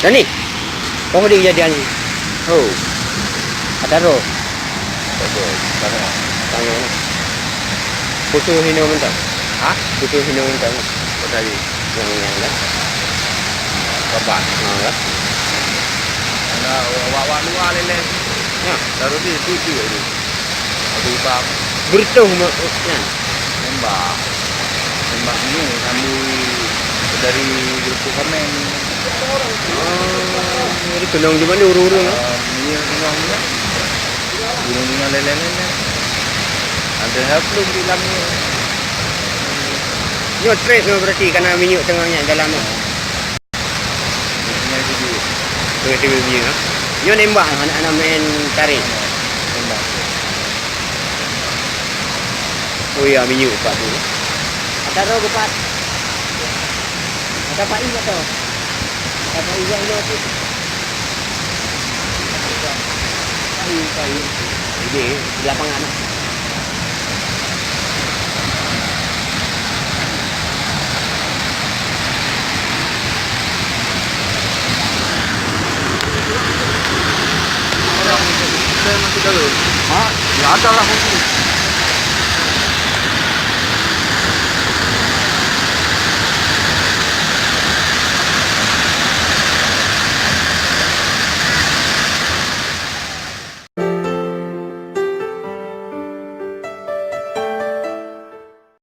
Dan ni. Kau mesti kejadian ni. Oh. Ada roh. Sana. Tangan. Putu hino mentang. Ha? Putu hino mentang. Kau tadi. Yang dah. Kapan? Lah. Ana awak luar lele. Ya. Taruh di tuju itu. Abu bang. Bertuh maknya. Nembak. Nembak ni kami dari grup komen. Oh, jadi kenang di mana urung-urung ah? Ni kenangnya. Urung-urung lele-lele. Ada help belum di dalamnya. Nyo stress no berarti karena minyak tengahnya dalam tu. Ini jadi Tiba-tiba minyak ah. Nyo nembak anak-anak main tarik. nembak. Oh ya minyak pak tu. Ada roh gepat. Ada pak ini tu. Ada pak ini lo tu. Kayu. Ini di lapangan. Orang itu masih dulu. Ha? Ya ada lah.